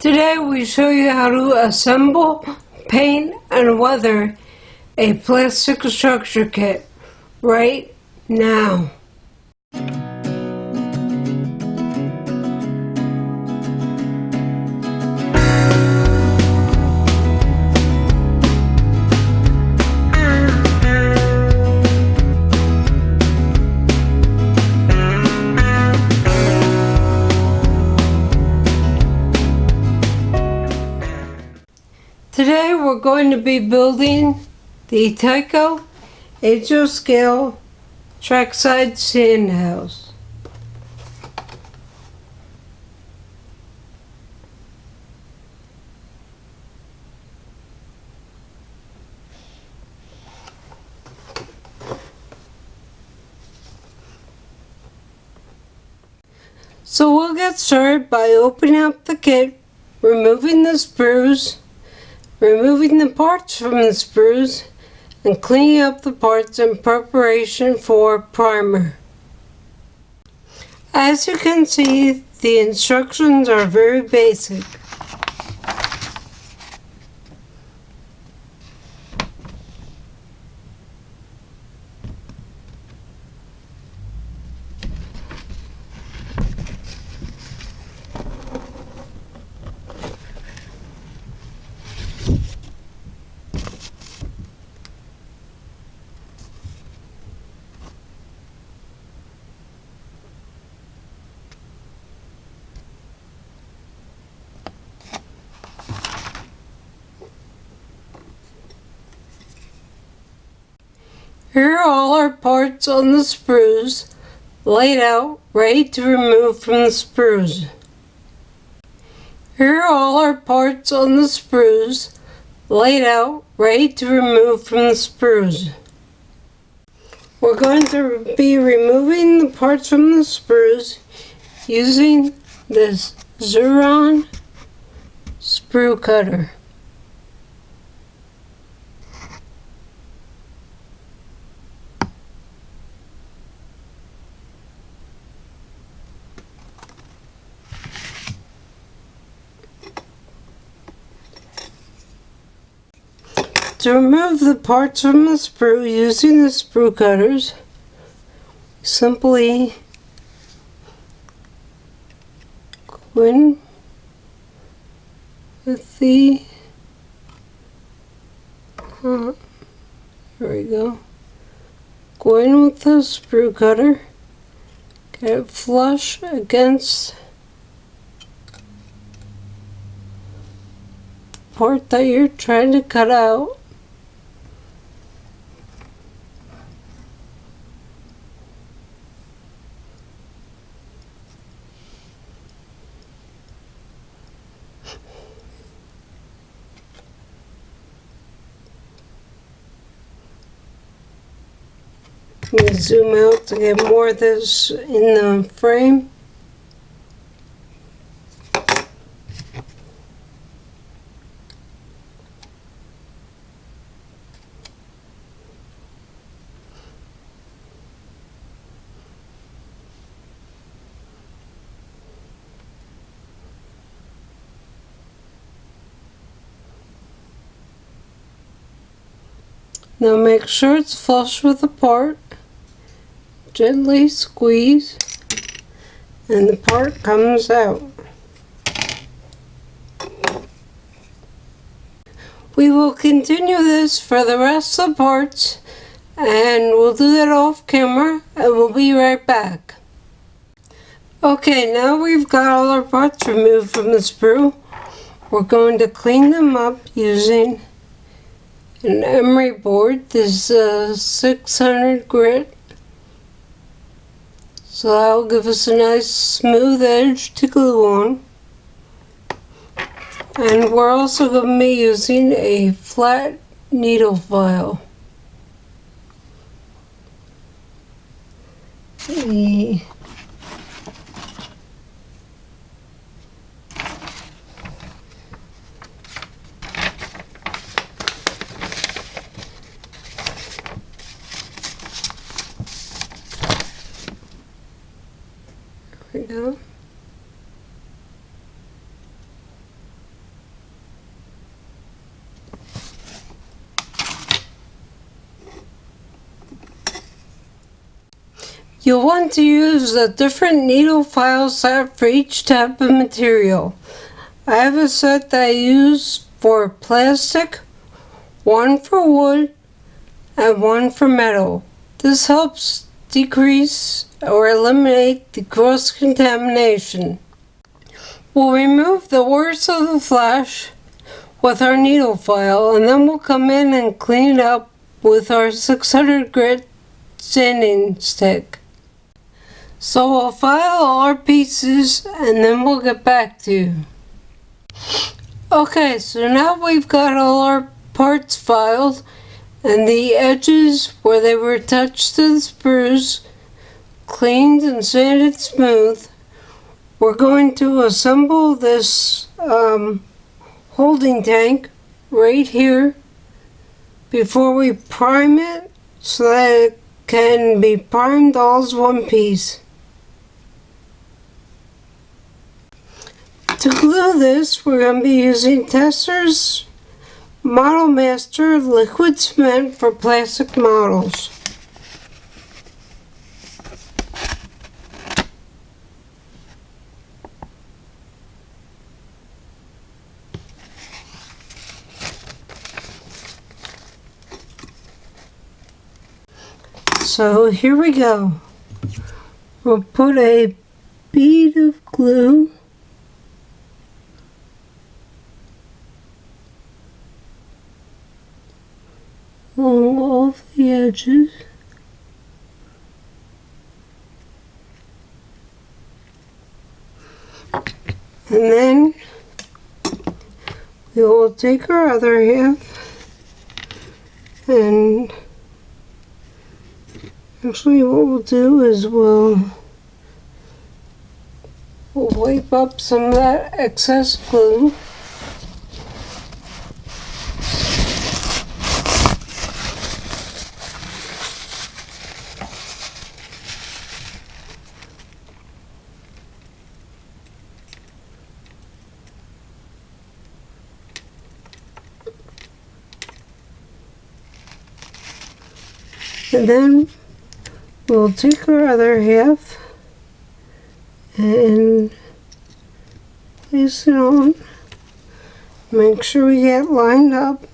Today we show you how to assemble, paint, and weather a plastic structure kit right now. Today we're going to be building the Tyco HO scale trackside sand house. So we'll get started by opening up the kit, removing the sprues, removing the parts from the sprues, and cleaning up the parts in preparation for primer. As you can see, the instructions are very basic. Here are all our parts on the sprues, laid out, ready to remove from the sprues. Here are all our parts on the sprues, laid out, ready to remove from the sprues. We're going to be removing the parts from the sprues using this Xeron sprue cutter. To remove the parts from the sprue using the sprue cutters, simply go in with the, there we go, go in with the sprue cutter, get it flush against the part that you're trying to cut out. Let me zoom out to get more of this in the frame. Now make sure it's flush with the part. Gently squeeze and the part comes out. We will continue this for the rest of the parts, and we'll do that off camera, and we'll be right back. Okay, now we've got all our parts removed from the sprue. We're going to clean them up using an emery board. This is 600 grit. So that will give us a nice smooth edge to glue on. And we're also going to be using a flat needle file. There we go. You'll want to use a different needle file set for each type of material. I have a set that I use for plastic, one for wood, and one for metal. This helps decrease or eliminate the cross-contamination. We'll remove the worst of the flash with our needle file, and then we'll come in and clean it up with our 600 grit sanding stick. So we'll file all our pieces and then we'll get back to you. Okay, so now we've got all our parts filed and the edges where they were attached to the sprues cleaned and sanded smooth. We're going to assemble this holding tank right here before we prime it so that it can be primed all as one piece. To glue this, we're going to be using Takstar's Model Master liquid cement for plastic models. So here we go. We'll put a bead of glue along all of the edges. And then we will take our other half and actually what we'll do is we'll wipe up some of that excess glue. And then we'll take our other half and place it on. Make sure we get lined up.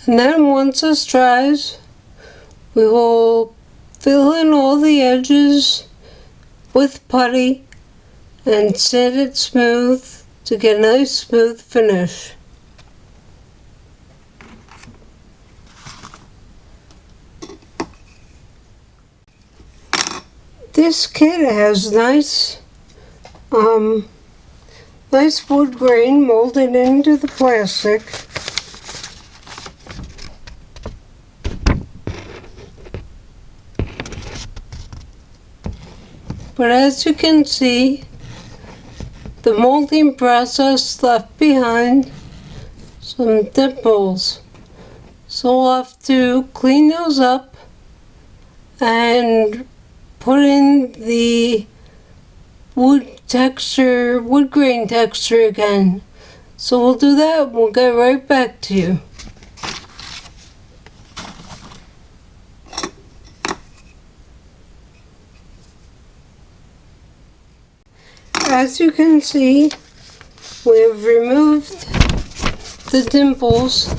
And then once this dries, we will fill in all the edges with putty and sand it smooth to get a nice smooth finish. This kit has nice wood grain molded into the plastic. But as you can see, the molding process left behind some dimples. So we'll have to clean those up and put in the wood grain texture again. So we'll do that and we'll get right back to you. As you can see, we have removed the dimples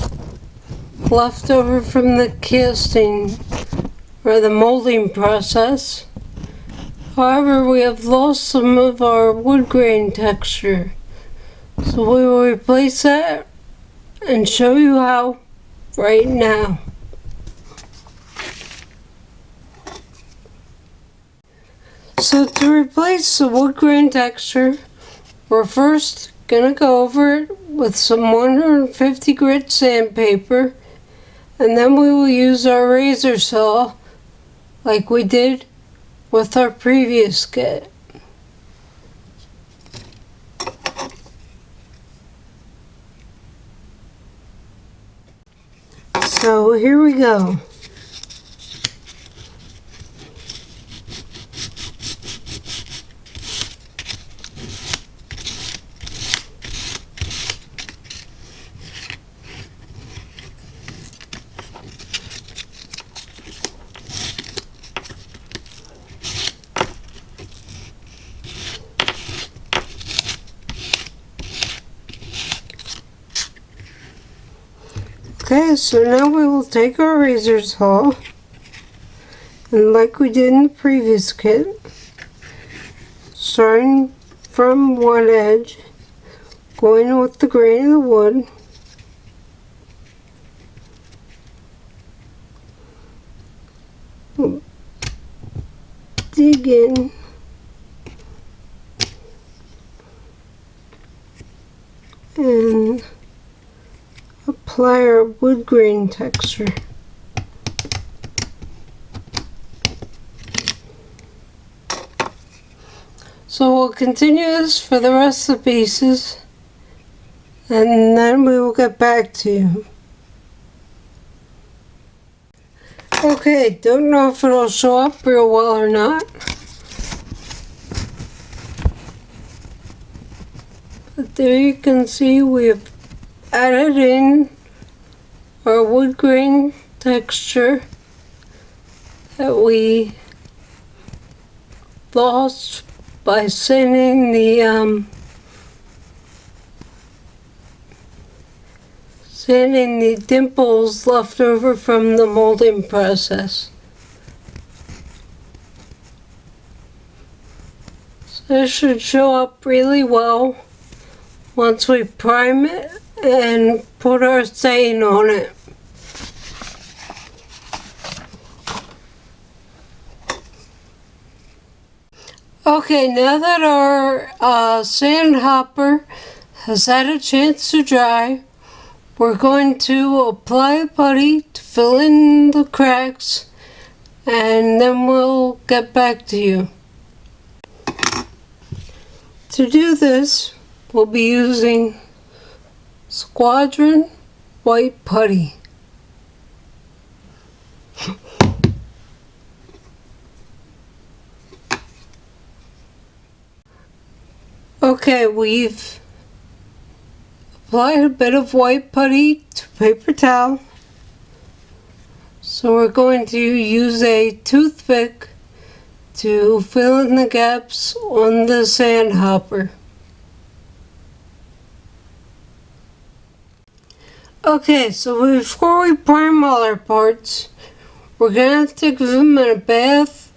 left over from the casting or the molding process. However, we have lost some of our wood grain texture. So we will replace that and show you how right now. So to replace the wood grain texture, we're first gonna go over it with some 150 grit sandpaper, and then we will use our razor saw like we did with our previous kit. So here we go. Okay, so now we will take our razor saw, and like we did in the previous kit, starting from one edge, going with the grain of the wood, we'll dig in and apply our wood grain texture. So we'll continue this for the rest of the pieces, and then we will get back to you. Okay, don't know if it'll show up real well or not, but there you can see we have added in our wood grain texture that we lost by sanding the dimples left over from the molding process. So this should show up really well once we prime it and put our stain on it. Okay, now that our sand hopper has had a chance to dry, we're going to apply putty to fill in the cracks, and then we'll get back to you. To do this, we'll be using Squadron white putty. Okay, we've applied a bit of white putty to paper towel. So we're going to use a toothpick to fill in the gaps on the sand hopper. Okay, so before we prime all our parts, we're going to have to give them a bath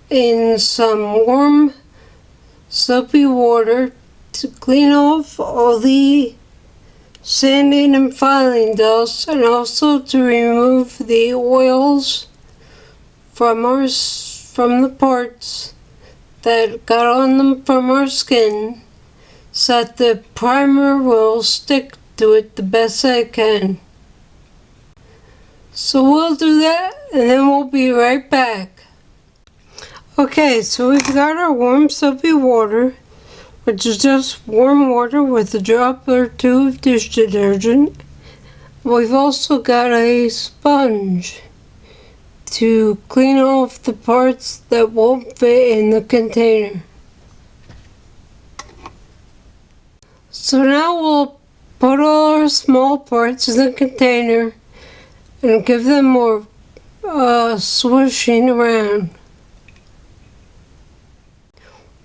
in some warm, soapy water to clean off all the sanding and filing dust, and also to remove the oils from the parts that got on them from our skin, so that the primer will stick to it the best I can. So we'll do that, and then we'll be right back. Okay, so we've got our warm soapy water, which is just warm water with a drop or two of dish detergent, We've also got a sponge to clean off the parts that won't fit in the container. So now we'll put all our small parts in the container and give them more swishing around.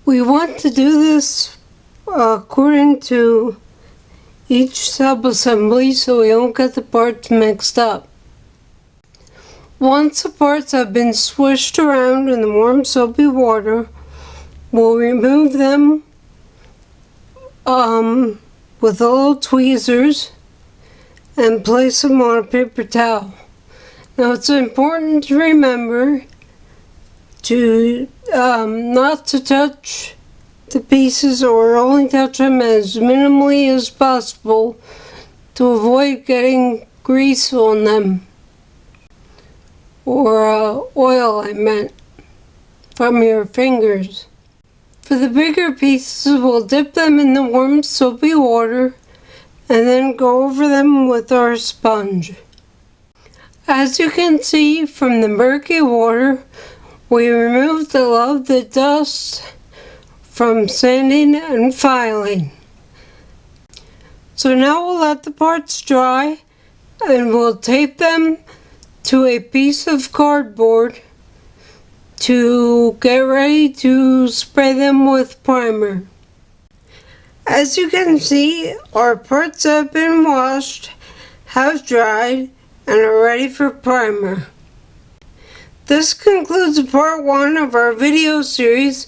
We want to do this according to each sub-assembly so we don't get the parts mixed up. Once the parts have been swished around in the warm soapy water, we'll remove them with the little tweezers and place them on a paper towel. Now it's important to remember to not to touch the pieces, or only touch them as minimally as possible to avoid getting grease on them, or oil I meant, from your fingers. For the bigger pieces, we'll dip them in the warm soapy water and then go over them with our sponge. As you can see from the murky water, we removed a lot of the dust from sanding and filing. So now we'll let the parts dry and we'll tape them to a piece of cardboard to get ready to spray them with primer. As you can see, our parts have been washed, have dried, and are ready for primer. This concludes part 1 of our video series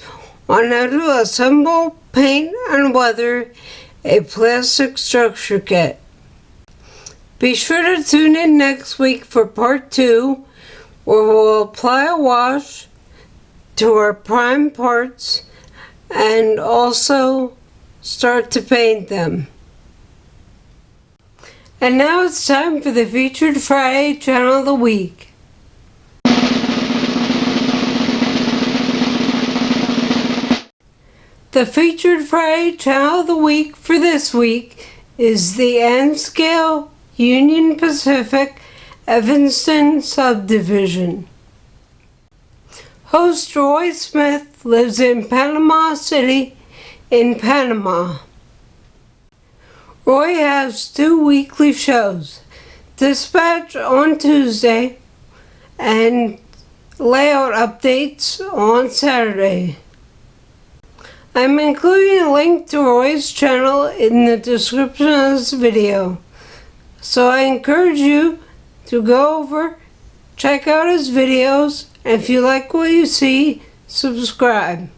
on how to assemble, paint, and weather a plastic structure kit. Be sure to tune in next week for part 2, where we'll apply a wash to our prime parts and also start to paint them. And now it's time for the Featured Friday Channel of the Week. The Featured Friday Channel of the Week for this week is the N-Scale Union Pacific Evanston Subdivision. Host Roy Smith lives in Panama City in Panama. Roy has 2 weekly shows, Dispatch on Tuesday and Layout Updates on Saturday. I'm including a link to Roy's channel in the description of this video, so I encourage you to go over, check out his videos, and if you like what you see, subscribe.